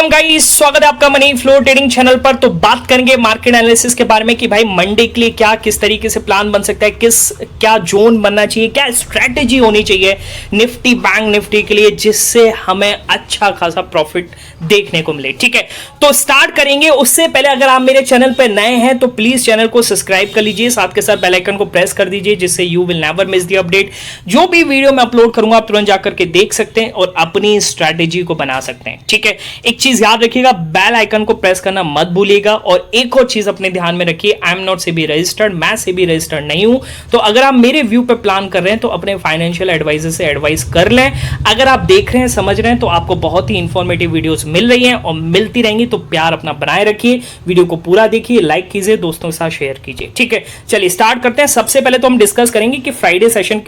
Guys, स्वागत है आपका मनी फ्लो ट्रेडिंग चैनल पर। तो बात करेंगे मार्केट एनालिसिस के बारे में कि भाई मंडे के लिए क्या किस तरीके से प्लान बन सकता है, क्या जोन बनना चाहिए, क्या स्ट्रेटेजी होनी चाहिए निफ्टी बैंक निफ्टी के लिए जिससे हमें अच्छा खासा प्रॉफिट देखने को मिले। ठीक है, तो स्टार्ट करेंगे। उससे पहले अगर आप मेरे चैनल पर नए हैं तो प्लीज चैनल को सब्सक्राइब कर लीजिए, साथ के साथ बेल आइकन को प्रेस कर दीजिए जिससे you will never miss the update. जो भी वीडियो मैं अपलोड करूंगा आप तुरंत जाकर के देख सकते हैं और अपनी स्ट्रेटेजी को बना सकते हैं। ठीक है, एक चीज याद रखिएगा, बेल आइकन को प्रेस करना मत भूलिएगा। और एक और चीज अपने ध्यान में रखिए, I am not SEBI registered, मैं सेबी रजिस्टर्ड नहीं हूं। तो अगर आप मेरे व्यू पे प्लान कर रहे हैं तो अपने फाइनेंशियल एडवाइजर से एडवाइस कर लें। अगर आप देख रहे हैं समझ रहे हैं तो आपको बहुत ही इंफॉर्मेटिव वीडियोस मिल रही हैं और मिलती रहेंगी। तो प्यार अपना बनाए रखिए, वीडियो को पूरा देखिए, लाइक कीजिए, दोस्तों के साथ शेयर कीजिए। ठीक है, चलिए स्टार्ट करते हैं। सबसे पहले तो हम डिस्कस करेंगे कि फ्राइडे सेशन,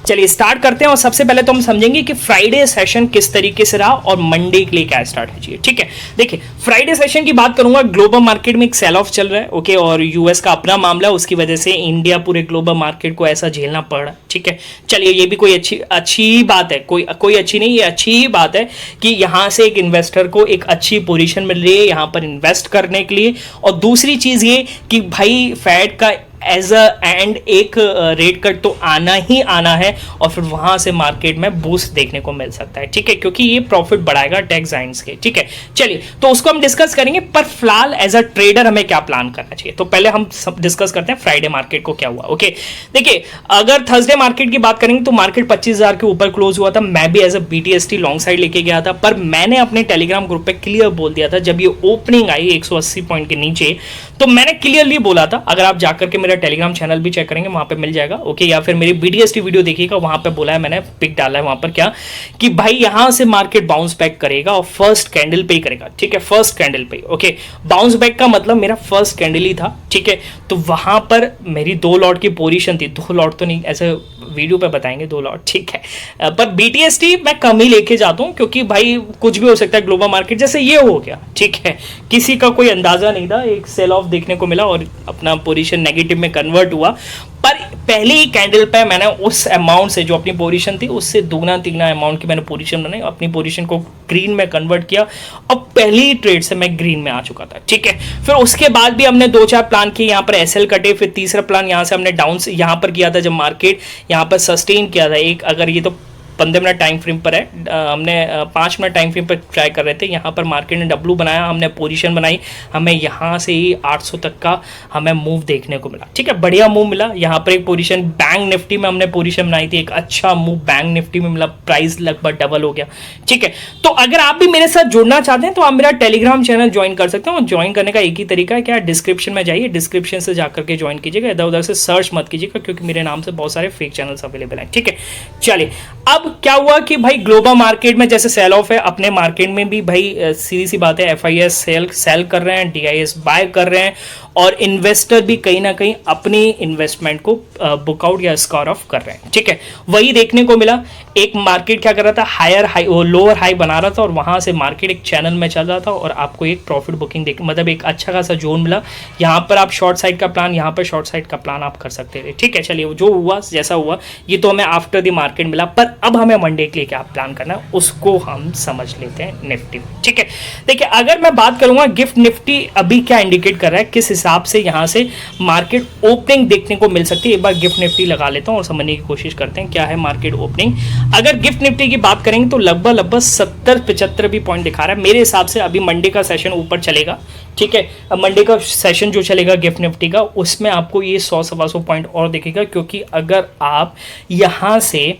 चलिए स्टार्ट करते हैं। और सबसे पहले तो हम समझेंगे कि फ्राइडे सेशन किस तरीके से रहा और मंडे के लिए क्या स्ट्रैटेजी है। ठीक है, देखिए फ्राइडे सेशन की बात करूंगा। ग्लोबल मार्केट में एक सेल ऑफ चल रहा है, ओके, और यूएस का अपना मामला है, उसकी वजह से इंडिया पूरे ग्लोबल मार्केट को ऐसा झेलना पड़ रहा है। ठीक है, चलिए ये भी कोई अच्छी बात है, कोई अच्छी नहीं, ये अच्छी ही बात है कि यहां से एक इन्वेस्टर को एक अच्छी पोजीशन मिल रही है यहां पर इन्वेस्ट करने के लिए। और दूसरी चीज ये कि भाई फेड का एज एंड एक रेट कट तो आना ही आना है और फिर वहां से मार्केट में बूस्ट देखने को मिल सकता है। ठीक है, क्योंकि ये प्रॉफिट बढ़ाएगा टेक जाइंट्स के। ठीक है, चलिए तो उसको हम डिस्कस करेंगे, पर फिलहाल एज अ ट्रेडर हमें क्या प्लान करना चाहिए। तो पहले हम डिस्कस करते हैं फ्राइडे मार्केट को क्या हुआ। ओके, देखिए अगर थर्सडे मार्केट की बात करेंगे तो मार्केट 25,000 के ऊपर क्लोज हुआ था। मैं भी as a BTST long side लेके गया था, पर मैंने अपने टेलीग्राम ग्रुप पे क्लियर बोल दिया था जब ये ओपनिंग आई 180 पॉइंट के नीचे, तो मैंने क्लियरली बोला था, अगर आप जाकर के मेरा टेलीग्राम चैनल भी चेक करेंगे वहां पे मिल जाएगा, ओके, या फिर मेरी BTST वीडियो देखिएगा, वहां पे बोला है मैंने, पिक डाला है वहां पर क्या कि भाई यहां से मार्केट बाउंस बैक करेगा और फर्स्ट कैंडल पे ही करेगा। ठीक है, फर्स्ट कैंडल पे, ओके, बाउंस बैक का मतलब मेरा फर्स्ट कैंडल ही था। ठीक है, तो वहां पर मेरी 2 लॉट की पोजीशन थी, 2 लॉट तो नहीं, ऐसे वीडियो पे बताएंगे 2 लॉट। ठीक है, पर BTST मैं कम ही लेके जाता हूं क्योंकि भाई कुछ भी हो सकता है ग्लोबल मार्केट, जैसे ये हो गया। ठीक है, किसी का कोई अंदाजा नहीं था, एक सेल ऑफ देखने को मिला और अपना पोजीशन नेगेटिव में कन्वर्ट हुआ। पर पहले ही कैंडल पे मैंने उस अमाउंट से जो अपनी पोजीशन थी उससे दुगना तिगना अमाउंट की मैंने पोजीशन बनाई, अपनी पोजीशन को ग्रीन में कन्वर्ट किया और पहली ट्रेड से मैं ग्रीन में आ चुका था। ठीक है, फिर उसके बाद भी हमने 2-4 प्लान किए, यहाँ पर SL कटे, फिर तीसरा प्लान यहाँ से हमने डाउन से यहाँ पर किया था जब मार्केट यहाँ पर सस्टेन किया था एक, अगर ये तो 15 मिनट टाइम फ्रेम पर है, हमने 5 मिनट टाइम फ्रेम पर ट्राई कर रहे थे। यहाँ पर मार्केट ने W बनाया, हमने पोजीशन बनाई, हमें यहाँ से ही 800 तक का हमें मूव देखने को मिला। ठीक है, बढ़िया मूव मिला। यहाँ पर एक पोजीशन बैंक निफ्टी में हमने पोजीशन बनाई थी, एक अच्छा मूव बैंक निफ्टी में मिला, प्राइस लगभग डबल हो गया। ठीक है, तो अगर आप भी मेरे साथ जुड़ना चाहते हैं तो आप मेरा टेलीग्राम चैनल ज्वाइन कर सकते हैं। ज्वाइन करने का एक ही तरीका है, क्या, डिस्क्रिप्शन में जाइए, डिस्क्रिप्शन से जाकर के ज्वाइन कीजिएगा, इधर उधर से सर्च मत कीजिएगा क्योंकि मेरे नाम से बहुत सारे फेक चैनल्स अवेलेबल हैं। ठीक है, चलिए अब क्या हुआ कि भाई ग्लोबल मार्केट में जैसे सेल ऑफ है, अपने मार्केट में भी भाई सीधी सी बात है, FIS सेल कर रहे हैं, DIS बाय कर रहे हैं और इन्वेस्टर भी कहीं ना कहीं अपनी इन्वेस्टमेंट को बुकआउट या स्कोर ऑफ कर रहे हैं। ठीक है, वही देखने को मिला। एक मार्केट क्या कर रहा था, हायर हाई वो लोअर हाई बना रहा था और वहां से मार्केट एक चैनल में चल रहा था और आपको एक प्रॉफिट बुकिंग मतलब एक अच्छा खासा जोन मिला। यहाँ पर आप शॉर्ट साइड का प्लान, यहाँ पर शॉर्ट साइड का प्लान आप कर सकते थे। ठीक है, चलिए जो हुआ जैसा हुआ, ये तो हमें आफ्टर द मार्केट मिला, पर अब हमें मंडे के लिए क्या प्लान करना है उसको हम समझ लेते हैं निफ्टी। ठीक है, देखिए अगर मैं बात करूंगा गिफ्ट निफ्टी अभी क्या इंडिकेट कर रहा है, किस हिसाब से यहाँ से मार्केट ओपनिंग देखने को मिल सकती है। एक बार गिफ्ट निफ्टी लगा लेता हूँ और समझने की कोशिश करते हैं क्या है मार्केट ओपनिंग। अगर गिफ्ट निफ्टी की बात करेंगे तो लगभग 70-75 भी पॉइंट दिखा रहा है मेरे हिसाब से। अभी मंडे का सेशन ऊपर चलेगा। ठीक है, मंडे का सेशन जो चलेगा गिफ्ट निफ्टी का, उसमें आपको ये 100-125 पॉइंट और दिखेगा, क्योंकि अगर आप यहाँ से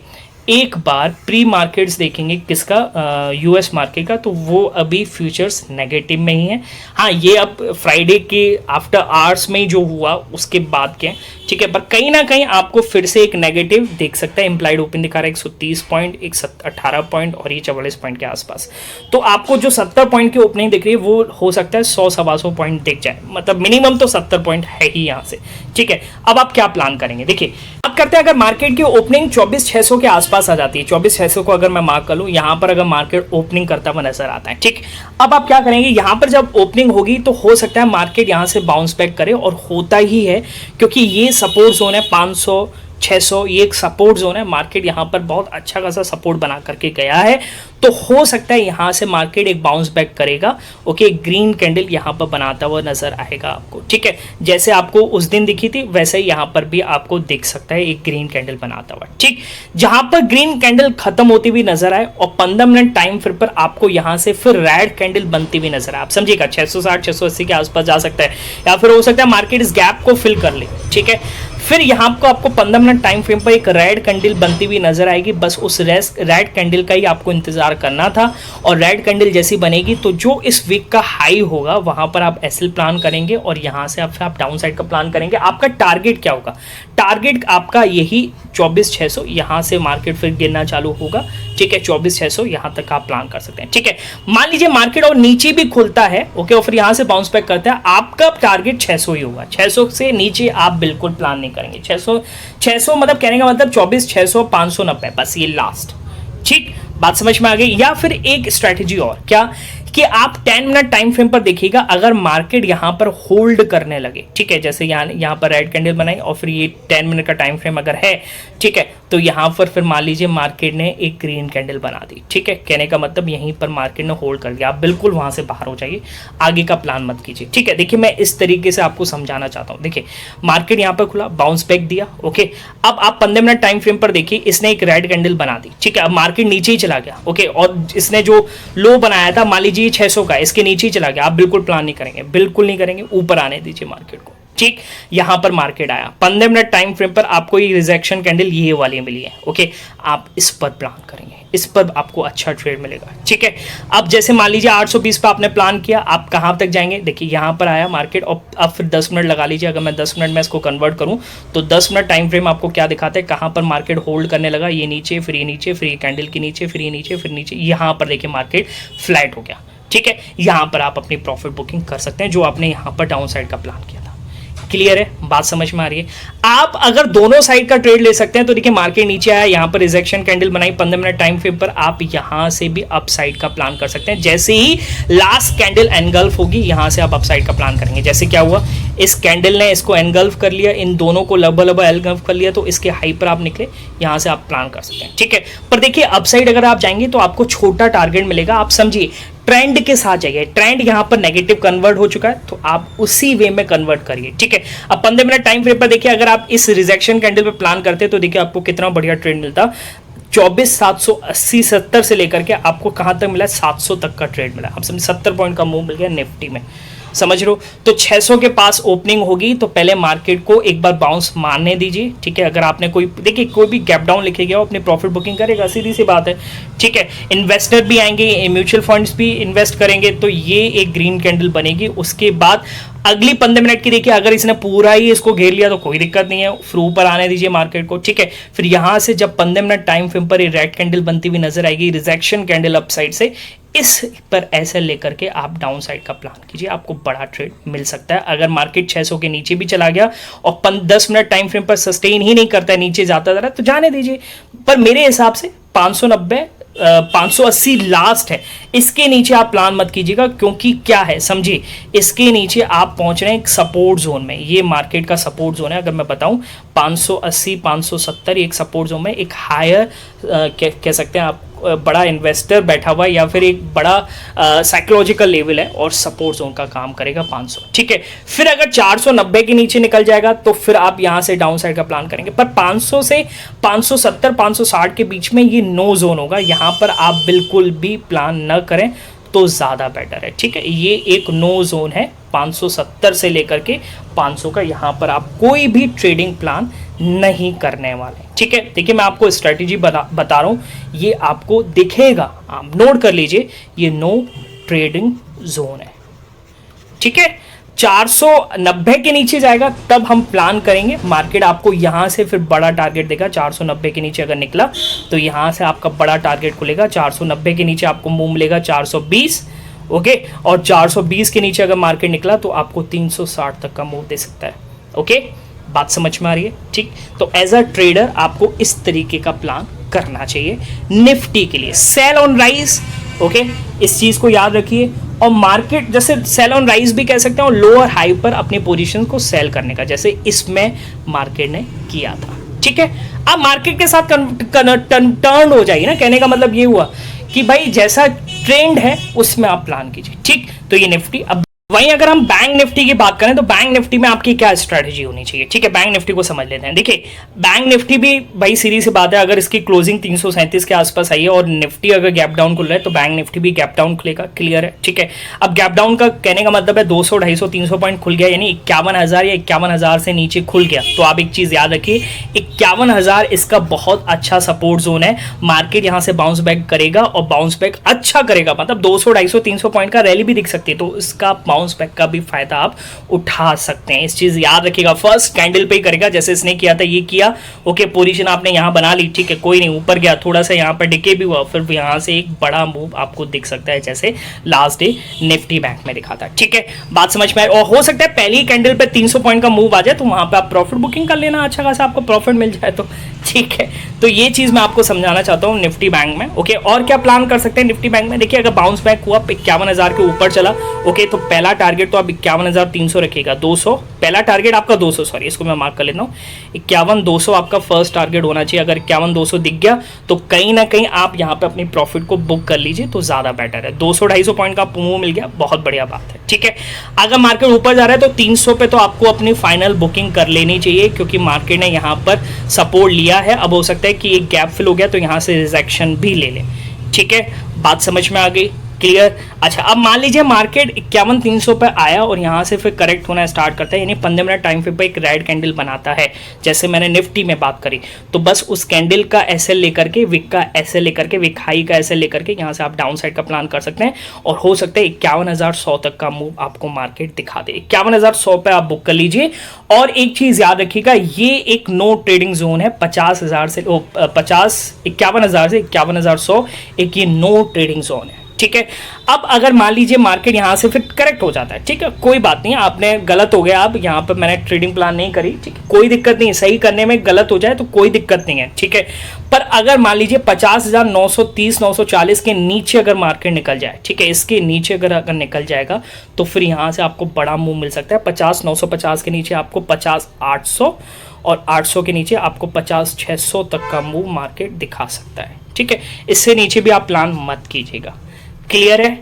एक बार प्री मार्केट्स देखेंगे किसका, US मार्केट का, तो वो अभी फ्यूचर्स नेगेटिव में ही है। हाँ, ये अब फ्राइडे के आफ्टर आवर्स में जो हुआ उसके बाद के, ठीक है, पर कहीं ना कहीं आपको फिर से एक नेगेटिव देख सकता है। इंप्लाइड ओपन दिखा रहा है 130 पॉइंट, 18 पॉइंट और ये 44 पॉइंट के आसपास। तो आपको जो 70 पॉइंट की ओपनिंग दिख रही है वो हो सकता है 100-125 पॉइंट दिख जाए, मतलब मिनिमम तो 70 पॉइंट है ही यहाँ से। ठीक है, अब आप क्या प्लान करेंगे, देखिए बात करते हैं। अगर मार्केट की ओपनिंग 24,600 के आसपास आ जाती है, 24,600 को अगर मैं मार्क कर लूँ, यहाँ पर अगर मार्केट ओपनिंग करता हुआ नजर आता है, ठीक, अब आप क्या करेंगे, यहाँ पर जब ओपनिंग होगी तो हो सकता है मार्केट यहाँ से बाउंस बैक करे और होता ही है, क्योंकि ये सपोर्ट जोन है 500 600 ये एक सपोर्ट जोन है, मार्केट यहाँ पर बहुत अच्छा खासा सपोर्ट बना करके गया है, तो हो सकता है यहाँ से मार्केट एक बाउंस बैक करेगा। ओके, ग्रीन कैंडल यहाँ पर बनाता हुआ नजर आएगा आपको, ठीक है, जैसे आपको उस दिन दिखी थी वैसे ही यहाँ पर भी आपको दिख सकता है एक ग्रीन कैंडल बनाता हुआ, ठीक। जहां पर ग्रीन कैंडल खत्म होती हुई नजर आए और 15 मिनट टाइम फ्रेम पर आपको यहां से फिर रेड कैंडल बनती हुई नजर आए, आप समझिएगा 660 680 के आसपास जा सकता है, या फिर हो सकता है मार्केट इस गैप को फिल कर ले, ठीक है। फिर यहाँ को आपको 15 मिनट टाइम फ्रेम पर एक रेड कैंडल बनती हुई नजर आएगी, बस उस रेड कैंडल का ही आपको इंतजार करना था, और रेड कैंडल जैसी बनेगी तो जो इस वीक का हाई होगा वहां पर आप एसएल प्लान करेंगे और यहां से आप डाउन साइड का प्लान करेंगे। आपका टारगेट क्या होगा? टारगेट आपका यही 24,600, यहां से मार्केट फिर गिरना चालू होगा, ठीक है, 24,600 यहां तक आप प्लान कर सकते हैं, ठीक है। मान लीजिए मार्केट और नीचे भी खुलता है, ओके, और फिर यहां से बाउंस बैक करता है, आपका टारगेट 600 ही होगा, 600 से नीचे आप बिल्कुल प्लान नहीं करेंगे। 600 मतलब कहने का मतलब 24,600 590, बस ये लास्ट, ठीक, बात समझ में आ गई। या फिर एक स्ट्रैटेजी और क्या कि आप 10 मिनट टाइम फ्रेम पर देखिएगा, अगर मार्केट यहां पर होल्ड करने लगे, ठीक है, जैसे यहां पर रेड कैंडल बनाई और फिर ये 10 मिनट का टाइम फ्रेम अगर है, ठीक है, तो यहां पर फिर मान लीजिए मार्केट ने एक ग्रीन कैंडल बना दी, ठीक है, कहने का मतलब यहीं पर मार्केट ने होल्ड कर दिया, आप बिल्कुल वहां से बाहर हो जाइए, आगे का प्लान मत कीजिए, ठीक है। देखिए मैं इस तरीके से आपको समझाना चाहता हूं। देखिए मार्केट यहां पर खुला, बाउंस बैक दिया, ओके, अब आप 15 मिनट टाइम फ्रेम पर देखिए, इसने एक रेड कैंडल बना दी, ठीक है, अब मार्केट नीचे ही चला गया, ओके, और इसने जो लो बनाया था मान लीजिए 600 का, इसके नीचे ही चला गया, आप बिल्कुल प्लान नहीं करेंगे, बिल्कुल नहीं करेंगे, ऊपर आने दीजिए मार्केट को, ठीक। यहां पर मार्केट आया 15 मिनट टाइम फ्रेम पर, आपको ये रिजेक्शन कैंडल ये वाली मिली है, ओके, आप इस पर प्लान करेंगे, इस पर आपको अच्छा ट्रेड मिलेगा, ठीक है। अब जैसे मान लीजिए 820 पर आपने प्लान किया, आप कहां तक जाएंगे? देखिए यहां पर आया मार्केट, और अब फिर 10 मिनट लगा लीजिए, अगर मैं 10 मिनट में इसको कन्वर्ट करूं तो 10 मिनट टाइम फ्रेम आपको क्या दिखाता है, कहां पर मार्केट होल्ड करने लगा, ये नीचे, फिर ये नीचे, फिर ये कैंडल के नीचे, फिर ये नीचे, फिर नीचे, यहां पर देखिए मार्केट फ्लैट हो गया, ठीक है। यहां पर आप अपनी प्रॉफिट बुकिंग कर सकते हैं, जो आपने यहां पर डाउन साइड का प्लान किया था। क्लियर है, बात समझ में आ रही है? आप अगर दोनों साइड का ट्रेड ले सकते हैं तो देखिए मार्केट नीचे आया, यहां पर रिजेक्शन कैंडल बनाई 15 मिनट टाइम फ्रेम पर, आप यहां से भी अप साइड का प्लान कर सकते हैं। जैसे ही लास्ट कैंडल एनगल्फ होगी, यहां से आप अप साइड का प्लान करेंगे। जैसे क्या हुआ, इस कैंडल ने इसको एनगल्फ कर लिया, इन दोनों को लगभग एनगल्फ कर लिया, तो इसके हाई पर आप निकले, यहां से आप प्लान कर सकते हैं, ठीक है। पर देखिए अप साइड अगर आप जाएंगे तो आपको छोटा टारगेट मिलेगा, आप समझिए ट्रेंड के साथ जाइए, ट्रेंड यहां पर नेगेटिव कन्वर्ट हो चुका है तो आप उसी वे में कन्वर्ट करिए, ठीक है। अब 15 मिनट टाइम फ्रेम पर देखिए, अगर आप इस रिजेक्शन कैंडल पे प्लान करते तो देखिए आपको कितना बढ़िया ट्रेंड मिलता, 24,780 70 से लेकर के आपको कहां तक मिला, 700 तक का ट्रेड मिला, आप समझ 70 पॉइंट का मूव मिल गया निफ्टी में, समझ लो। तो 600 के पास ओपनिंग होगी तो पहले मार्केट को एक बार बाउंस मारने दीजिए, ठीक है। अगर आपने कोई देखिए कोई भी गैप डाउन लिखे गया हो, अपनी प्रॉफिट बुकिंग करेगा, सीधी सी बात है, ठीक है। इन्वेस्टर भी आएंगे, म्यूचुअल फंड्स भी इन्वेस्ट करेंगे, तो ये एक ग्रीन कैंडल बनेगी। उसके बाद अगली 15 मिनट की देखिए, अगर इसने पूरा ही इसको घेर लिया तो कोई दिक्कत नहीं है, फिर ऊपर आने दीजिए मार्केट को, ठीक है। फिर यहां से जब 15 मिनट टाइम फ्रेम पर ये रेड कैंडल बनती हुई नजर आएगी, रिजेक्शन कैंडल अप साइड से, इस पर ऐसे लेकर के आप डाउन साइड का प्लान कीजिए, आपको बड़ा ट्रेड मिल सकता है। अगर मार्केट 600 के नीचे भी चला गया और 10 मिनट टाइम फ्रेम पर सस्टेन ही नहीं करता है, नीचे जाता जा रहा है, तो जाने दीजिए। पर मेरे हिसाब से 590 580 लास्ट है, इसके नीचे आप प्लान मत कीजिएगा, क्योंकि क्या है समझिए, इसके नीचे आप पहुंच रहे हैं एक सपोर्ट जोन में, ये मार्केट का सपोर्ट जोन है। अगर मैं बताऊं 580 570 एक सपोर्ट जोन में, एक हायर कह सकते हैं आप बड़ा इन्वेस्टर बैठा हुआ है, या फिर एक बड़ा साइकोलॉजिकल लेवल है और सपोर्ट जोन का काम करेगा 500, ठीक है। फिर अगर 490 के नीचे निकल जाएगा तो फिर आप यहां से डाउन साइड का प्लान करेंगे, पर 500 से 570 560 के बीच में ये नो जोन होगा, यहां पर आप बिल्कुल भी प्लान न करें तो ज़्यादा बेटर है, ठीक है। ये एक नो जोन है 570 से लेकर के 500 का, यहाँ पर आप कोई भी ट्रेडिंग प्लान नहीं करने वाले, ठीक है। देखिए मैं आपको स्ट्रेटेजी बता रहा हूँ, ये आपको दिखेगा, आप नोट कर लीजिए, ये नो ट्रेडिंग जोन है, ठीक है। 490 के नीचे जाएगा तब हम प्लान करेंगे, मार्केट आपको यहां से फिर बड़ा टारगेट देगा। 490 के नीचे अगर निकला तो यहां से आपका बड़ा टारगेट खुलेगा, 490 के नीचे आपको मूव मिलेगा 420, ओके, और 420 के नीचे अगर मार्केट निकला तो आपको 360 तक का मूव दे सकता है, ओके। बात समझ में आ रही है, ठीक। तो एज अ ट्रेडर आपको इस तरीके का प्लान करना चाहिए निफ्टी के लिए। सेल ऑन राइज, ओके, इस चीज को याद रखिए। और मार्केट जैसे सेल ऑन राइज भी कह सकते हैं, और लोअर हाई पर अपनी पोजीशन को सेल करने का, जैसे इसमें मार्केट ने किया था, ठीक है। अब मार्केट के साथ टर्न हो जाइए ना, कहने का मतलब ये हुआ कि भाई जैसा ट्रेंड है उसमें आप प्लान कीजिए, ठीक। तो ये निफ्टी। अब वहीं अगर हम बैंक निफ्टी की बात करें तो बैंक निफ्टी में आपकी क्या स्ट्रैटेजी होनी चाहिए, ठीक है। बैंक निफ्टी को समझ लेते हैं। देखिए बैंक निफ्टी भी भाई सीधी सी बात है, अगर इसकी क्लोजिंग 337 के आसपास आई है और निफ्टी अगर गैप डाउन खुल रहा है तो बैंक निफ्टी भी गैप डाउन खुलेगा, क्लियर है, ठीक है। अब गैप डाउन का कहने का मतलब है 200, 250, 300 पॉइंट खुल गया, यानी 51,000 या 51,000 से नीचे खुल गया, तो आप एक चीज याद रखिए 51,000 इसका बहुत अच्छा सपोर्ट जोन है। मार्केट यहां से बाउंस बैक करेगा और बाउंस बैक अच्छा करेगा, मतलब 200, 250, 300 पॉइंट का रैली भी दिख सकती है, तो इसका बाउंस बैक का भी फायदा आप उठा सकते हैं। इस चीज याद रखिएगा, फर्स्ट कैंडल पे करेगा जैसे इसने किया था, ये किया, ओके, पोजीशन आपने यहां बना ली, ठीक है, कोई नहीं, ऊपर गया, थोड़ा सा यहां पर डिके भी हुआ, फिर यहां से एक बड़ा मूव आपको दिख सकता है जैसे लास्ट डे निफ्टी बैंक में दिखा था, ठीक है। बात समझ में आई। और हो सकता है पहली कैंडल पे 300 पॉइंट का मूव आ जाए तो वहां पे आप प्रॉफिट बुकिंग कर लेना, अच्छा खासा आपको प्रॉफिट मिल जाए तो, ठीक है। तो ये चीज मैं आपको समझाना चाहता हूं निफ्टी बैंक में, ओके। और क्या प्लान कर सकते हैं निफ्टी बैंक में, देखिए अगर बाउंस बैक हुआ 51,000 के ऊपर चला, ओके, तो पहला टारगेट तो आप 51,300 रखिएगा, 200 पहला टारगेट आपका, 200 सॉरी, इसको मैं मार्क कर लेता हूँ, 51,200 आपका फर्स्ट टारगेट होना चाहिए। अगर 51,200 दिख गया तो कहीं ना कहीं आप यहाँ पे अपनी प्रॉफिट को बुक कर लीजिए तो ज्यादा बेटर है। 200, 250 पॉइंट का मूव मिल गया, बहुत बढ़िया बात है, ठीक है। अगर मार्केट ऊपर जा रहा है तो 300 पे तो आपको अपनी फाइनल बुकिंग कर लेनी चाहिए, क्योंकि मार्केट ने यहाँ पर सपोर्ट लिया है। अब हो सकता है कि एक गैप फिल हो गया तो यहाँ से रिजेक्शन भी ले ले, ठीक है। बात समझ में आ गई, क्लियर। अच्छा, अब मान लीजिए मार्केट 51,300 पे आया और यहां से फिर करेक्ट होना स्टार्ट करता है, यानी 15 मिनट टाइम फ्रेम पे एक रेड कैंडल बनाता है, जैसे मैंने निफ्टी में बात करी, तो बस उस कैंडल का एसएल लेकर के, विक का एसएल लेकर के, विक हाई का एसएल लेकर के यहां से आप डाउन साइड का प्लान कर सकते हैं। और हो सकता है 51,100 तक का मूव आपको मार्केट दिखा दे, 51,100 पे आप बुक कर लीजिए। और एक चीज याद रखिएगा, ये एक नो ट्रेडिंग जोन है, 51,000 से 51,000 से 51,100 एक ये नो ट्रेडिंग जोन है, ठीक है। अब अगर मान लीजिए मार्केट यहां से फिर करेक्ट हो जाता है, ठीक है, कोई बात नहीं, आपने गलत हो गया, आप यहां पर मैंने ट्रेडिंग प्लान नहीं करी, ठीक है, कोई दिक्कत नहीं, सही करने में गलत हो जाए तो कोई दिक्कत नहीं है, ठीक है। पर अगर मान लीजिए 50,930, 940 के नीचे अगर मार्केट निकल जाए, ठीक है, इसके नीचे अगर निकल जाएगा तो फिर यहां से आपको बड़ा मूव मिल सकता है। 50,950 के नीचे आपको 50,800 और 800 के नीचे आपको 50,600 तक का मूव मार्केट दिखा सकता है, ठीक है। इससे नीचे भी आप प्लान मत कीजिएगा, क्लियर है,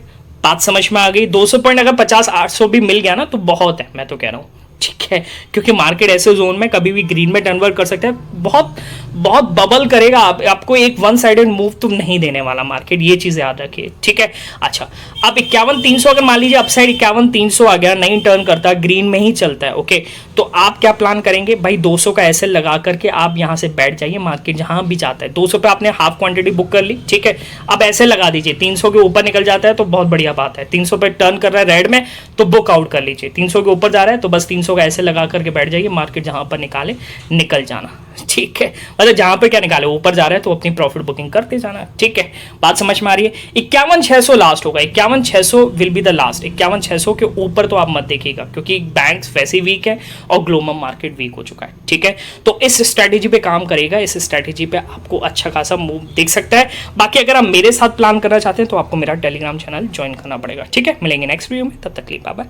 बात समझ में आ गई। 200 पॉइंट अगर 50,800 भी मिल गया ना तो बहुत है, मैं तो कह रहा हूं, ठीक है, क्योंकि मार्केट ऐसे जोन में कभी भी ग्रीन में कन्वर्ट कर सकता है, बहुत बहुत बबल करेगा, आपको एक वन साइडेड मूव तो नहीं देने वाला मार्केट, ये चीज याद रखिए, ठीक है। अच्छा, अब 51,300 अगर मान लीजिए अपसाइड 51,300 आ गया, नहीं टर्न करता, ग्रीन में ही चलता है, ओके, तो आप क्या प्लान करेंगे भाई, 200 का एसएल लगा करके आप यहां से बैठ जाइए, मार्केट जहां भी जाता है 200 पे आपने हाफ क्वांटिटी बुक कर ली, ठीक है। अब एसएल लगा दीजिए, 300 के ऊपर निकल जाता है तो बहुत बढ़िया बात है, 300 पे टर्न कर रहा है रेड में तो बुक आउट कर लीजिए, 300 के ऊपर जा रहा है तो बस 300 का एसएल लगा करके बैठ जाइए, मार्केट जहां पर निकाले निकल जाना, ठीक है। मतलब जहां पे क्या निकाले, ऊपर जा रहा है तो अपनी प्रॉफिट बुकिंग करते जाना, ठीक है। बात समझ में आ रही है। 51,600 लास्ट होगा, 51,600 विल बी द लास्ट। 51,600 के ऊपर तो आप मत देखिएगा, क्योंकि बैंक्स वैसे वीक है और ग्लोबल मार्केट वीक हो चुका है, ठीक है। तो इस स्ट्रैटेजी पे काम करेगा, इस स्ट्रैटेजी पे आपको अच्छा खासा मूव दिख सकता है। बाकी अगर आप मेरे साथ प्लान करना चाहते हैं तो आपको मेरा टेलीग्राम चैनल ज्वाइन करना पड़ेगा, ठीक है। मिलेंगे नेक्स्ट वीडियो में, तब तक के लिए बाय बाय।